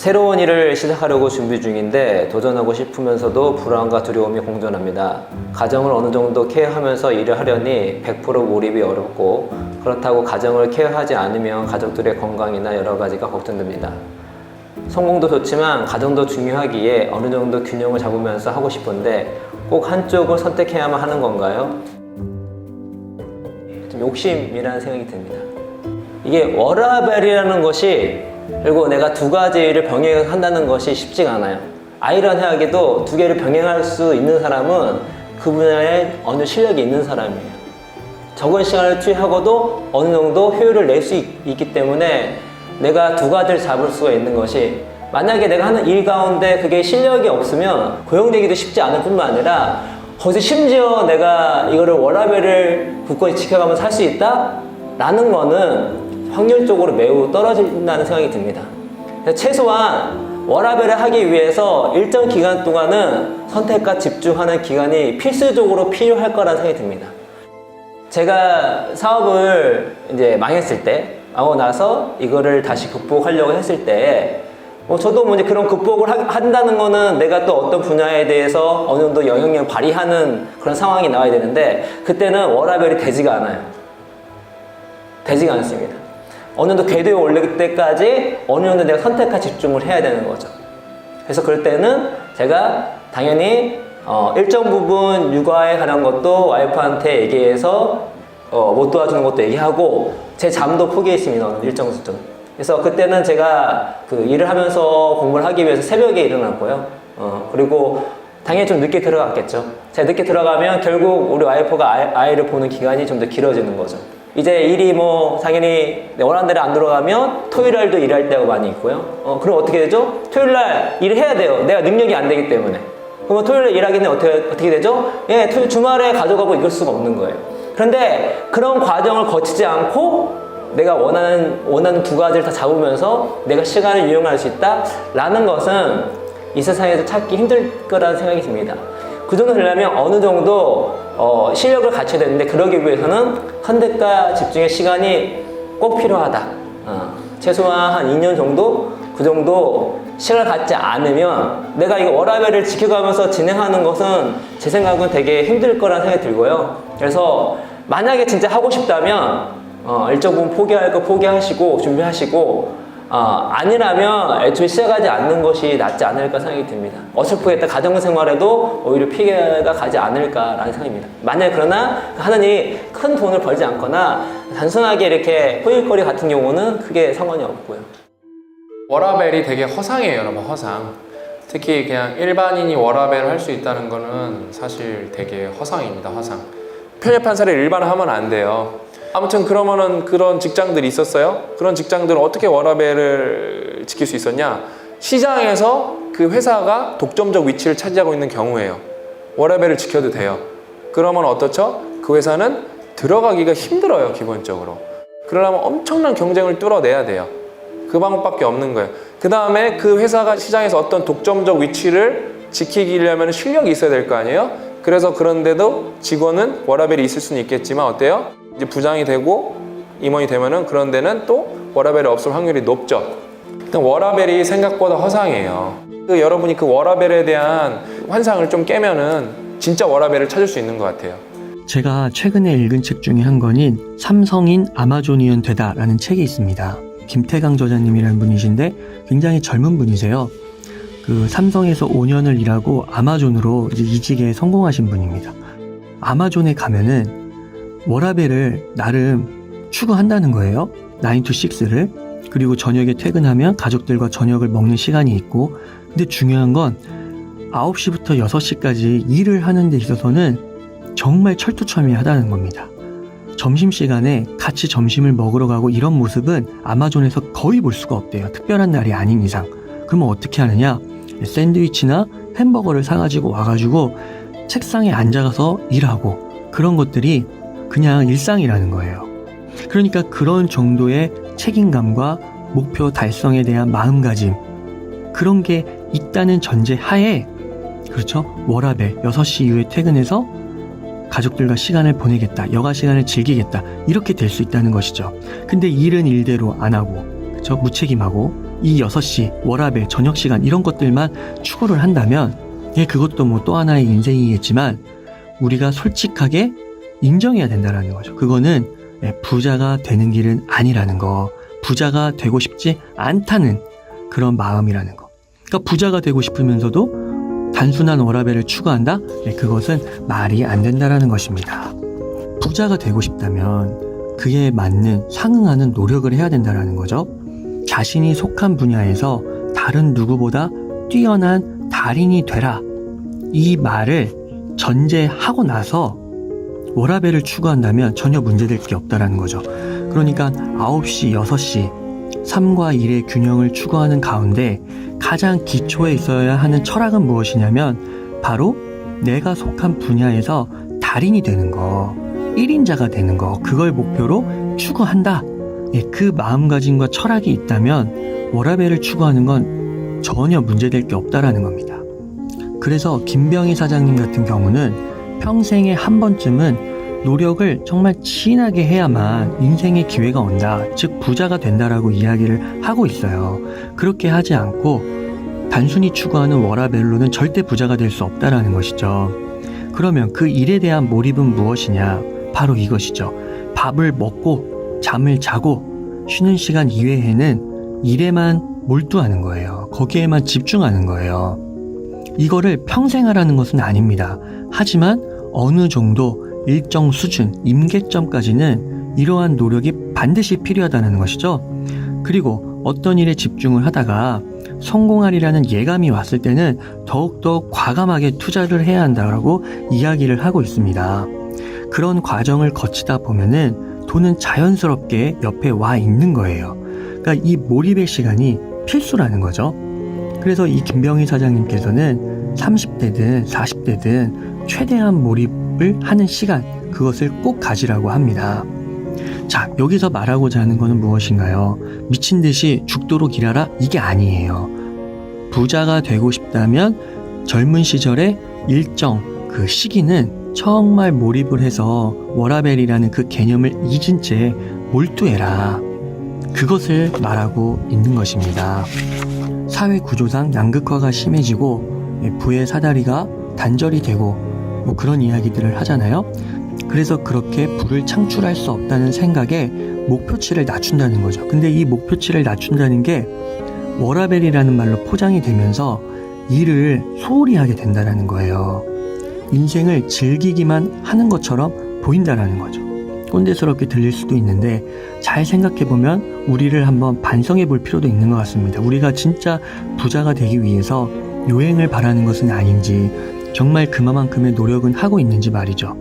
새로운 일을 시작하려고 준비 중인데 도전하고 싶으면서도 불안과 두려움이 공존합니다. 가정을 어느 정도 케어하면서 일을 하려니 100% 몰입이 어렵고 그렇다고 가정을 케어하지 않으면 가족들의 건강이나 여러 가지가 걱정됩니다. 성공도 좋지만 가정도 중요하기에 어느 정도 균형을 잡으면서 하고 싶은데 꼭 한쪽을 선택해야만 하는 건가요? 좀 욕심이라는 생각이 듭니다. 이게 워라밸이라는 것이 그리고 내가 두 가지를 병행한다는 것이 쉽지가 않아요. 아이러니하게도 두 개를 병행할 수 있는 사람은 그 분야에 어느 실력이 있는 사람이에요. 적은 시간을 투여하고도 어느 정도 효율을 낼 수 있기 때문에 내가 두 가지를 잡을 수가 있는 것이, 만약에 내가 하는 일 가운데 그게 실력이 없으면 고용되기도 쉽지 않을 뿐만 아니라 거기서 심지어 내가 이거를 워라밸을 굳건히 지켜가면서 할 수 있다? 라는 거는 확률적으로 매우 떨어진다는 생각이 듭니다. 최소한 워라밸을 하기 위해서 일정 기간 동안은 선택과 집중하는 기간이 필수적으로 필요할 거라는 생각이 듭니다. 제가 사업을 이제 망했을 때, 하고 나서 이거를 다시 극복하려고 했을 때, 저도 이제 그런 극복을 한다는 거는 내가 또 어떤 분야에 대해서 어느 정도 영향력을 발휘하는 그런 상황이 나와야 되는데, 그때는 워라밸이 되지가 않아요. 되지가 않습니다. 어느 정도 궤도에 올릴 때까지 어느 정도 내가 선택과 집중을 해야 되는 거죠. 그래서 그럴 때는 제가 당연히 일정 부분 육아에 관한 것도 와이프한테 얘기해서 못 도와주는 것도 얘기하고 제 잠도 포기했습니다. 어느 일정 수준. 그래서 그때는 제가 그 일을 하면서 공부를 하기 위해서 새벽에 일어났고요. 그리고 당연히 좀 늦게 들어갔겠죠. 제가 늦게 들어가면 결국 우리 와이프가 아이를 보는 기간이 좀 더 길어지는 거죠. 이제 일이 당연히 원하는 대로 안 들어가면 토요일날도 일할 때가 많이 있고요. 그럼 어떻게 되죠? 토요일날 일을 해야 돼요. 내가 능력이 안 되기 때문에. 그러면 토요일날 일하기는 어떻게 되죠? 예, 주말에 가져가고 이럴 수가 없는 거예요. 그런데 그런 과정을 거치지 않고 내가 원하는 두 가지를 다 잡으면서 내가 시간을 이용할 수 있다라는 것은 이 세상에서 찾기 힘들 거라는 생각이 듭니다. 그 정도 되려면 어느 정도 실력을 갖춰야 되는데, 그러기 위해서는 선택과 집중의 시간이 꼭 필요하다. 최소한 한 2년 정도? 그 정도 시간을 갖지 않으면 내가 이거 워라밸을 지켜가면서 진행하는 것은 제 생각은 되게 힘들 거라는 생각이 들고요. 그래서 만약에 진짜 하고 싶다면 일정 부분 포기할 거 포기하시고 준비하시고, 아니라면 애초에 시작하지 않는 것이 낫지 않을까 생각이 듭니다. 어설프겠다 가정생활에도 오히려 피해가 가지 않을까라는 생각입니다. 만약에 그러나 하는 일이 큰 돈을 벌지 않거나 단순하게 이렇게 호일거리 같은 경우는 크게 상관이 없고요. 워라밸이 되게 허상이에요, 여러분. 허상. 특히 그냥 일반인이 워라밸을 할 수 있다는 거는 사실 되게 허상입니다. 허상. 편협 판사를 일반화하면 안 돼요. 아무튼 그러면은 그런 직장들이 있었어요. 그런 직장들은 어떻게 워라밸을 지킬 수 있었냐? 시장에서 그 회사가 독점적 위치를 차지하고 있는 경우에요. 워라밸을 지켜도 돼요. 그러면 어떻죠? 그 회사는 들어가기가 힘들어요, 기본적으로. 그러려면 엄청난 경쟁을 뚫어내야 돼요. 그 방법밖에 없는 거예요. 그 다음에 그 회사가 시장에서 어떤 독점적 위치를 지키려면 실력이 있어야 될 거 아니에요? 그래서 그런데도 직원은 워라밸이 있을 수는 있겠지만 어때요? 이제 부장이 되고 임원이 되면은 그런 데는 또 워라밸이 없을 확률이 높죠. 워라밸이 생각보다 허상이에요. 여러분이 그 워라밸에 대한 환상을 좀 깨면은 진짜 워라밸을 찾을 수 있는 것 같아요. 제가 최근에 읽은 책 중에 한 권인 삼성인 아마존이언 되다라는 책이 있습니다. 김태강 저자님이라는 분이신데 굉장히 젊은 분이세요. 그 삼성에서 5년을 일하고 아마존으로 이제 이직에 성공하신 분입니다. 아마존에 가면은 워라밸을 나름 추구한다는 거예요. 9 to 6를. 그리고 저녁에 퇴근하면 가족들과 저녁을 먹는 시간이 있고, 근데 중요한 건 9시부터 6시까지 일을 하는 데 있어서는 정말 철두철미하다는 겁니다. 점심시간에 같이 점심을 먹으러 가고 이런 모습은 아마존에서 거의 볼 수가 없대요. 특별한 날이 아닌 이상. 그러면 어떻게 하느냐? 샌드위치나 햄버거를 사가지고 와가지고 책상에 앉아가서 일하고, 그런 것들이 그냥 일상이라는 거예요. 그러니까 그런 정도의 책임감과 목표 달성에 대한 마음가짐, 그런 게 있다는 전제 하에, 그렇죠? 워라밸, 6시 이후에 퇴근해서 가족들과 시간을 보내겠다, 여가 시간을 즐기겠다, 이렇게 될 수 있다는 것이죠. 근데 일은 일대로 안 하고, 그렇죠? 무책임하고 이 6시, 워라밸, 저녁 시간 이런 것들만 추구를 한다면 그것도 뭐 또 하나의 인생이겠지만 우리가 솔직하게 인정해야 된다는 거죠. 그거는 부자가 되는 길은 아니라는 거, 부자가 되고 싶지 않다는 그런 마음이라는 거. 그러니까 부자가 되고 싶으면서도 단순한 워라밸을 추구한다? 그것은 말이 안 된다라는 것입니다. 부자가 되고 싶다면 그에 맞는 상응하는 노력을 해야 된다라는 거죠. 자신이 속한 분야에서 다른 누구보다 뛰어난 달인이 되라. 이 말을 전제하고 나서 워라밸을 추구한다면 전혀 문제될 게 없다라는 거죠. 그러니까 9시, 6시, 3과 1의 균형을 추구하는 가운데 가장 기초에 있어야 하는 철학은 무엇이냐면 바로 내가 속한 분야에서 달인이 되는 거, 1인자가 되는 거, 그걸 목표로 추구한다. 그 마음가짐과 철학이 있다면 워라밸을 추구하는 건 전혀 문제될 게 없다라는 겁니다. 그래서 김병희 사장님 같은 경우는 평생에 한 번쯤은 노력을 정말 진하게 해야만 인생의 기회가 온다, 즉 부자가 된다라고 이야기를 하고 있어요. 그렇게 하지 않고 단순히 추구하는 워라밸로는 절대 부자가 될 수 없다라는 것이죠. 그러면 그 일에 대한 몰입은 무엇이냐? 바로 이것이죠. 밥을 먹고 잠을 자고 쉬는 시간 이외에는 일에만 몰두하는 거예요. 거기에만 집중하는 거예요. 이거를 평생 하라는 것은 아닙니다. 하지만 어느 정도 일정 수준, 임계점까지는 이러한 노력이 반드시 필요하다는 것이죠. 그리고 어떤 일에 집중을 하다가 성공하리라는 예감이 왔을 때는 더욱더 과감하게 투자를 해야 한다고 이야기를 하고 있습니다. 그런 과정을 거치다 보면은 돈은 자연스럽게 옆에 와 있는 거예요. 그러니까 이 몰입의 시간이 필수라는 거죠. 그래서 이 김병희 사장님께서는 30대든 40대든 최대한 몰입을 하는 시간, 그것을 꼭 가지라고 합니다. 자, 여기서 말하고자 하는 것은 무엇인가요? 미친 듯이 죽도록 일하라? 이게 아니에요. 부자가 되고 싶다면 젊은 시절에 일정 그 시기는 정말 몰입을 해서 워라밸이라는 그 개념을 잊은 채 몰두해라. 그것을 말하고 있는 것입니다. 사회 구조상 양극화가 심해지고 부의 사다리가 단절이 되고 뭐 그런 이야기들을 하잖아요. 그래서 그렇게 부를 창출할 수 없다는 생각에 목표치를 낮춘다는 거죠. 근데 이 목표치를 낮춘다는 게 워라밸이라는 말로 포장이 되면서 일을 소홀히 하게 된다는 거예요. 인생을 즐기기만 하는 것처럼 보인다는 거죠. 꼰대스럽게 들릴 수도 있는데 잘 생각해보면 우리를 한번 반성해 볼 필요도 있는 것 같습니다. 우리가 진짜 부자가 되기 위해서 요행을 바라는 것은 아닌지, 정말 그만큼의 노력은 하고 있는지 말이죠.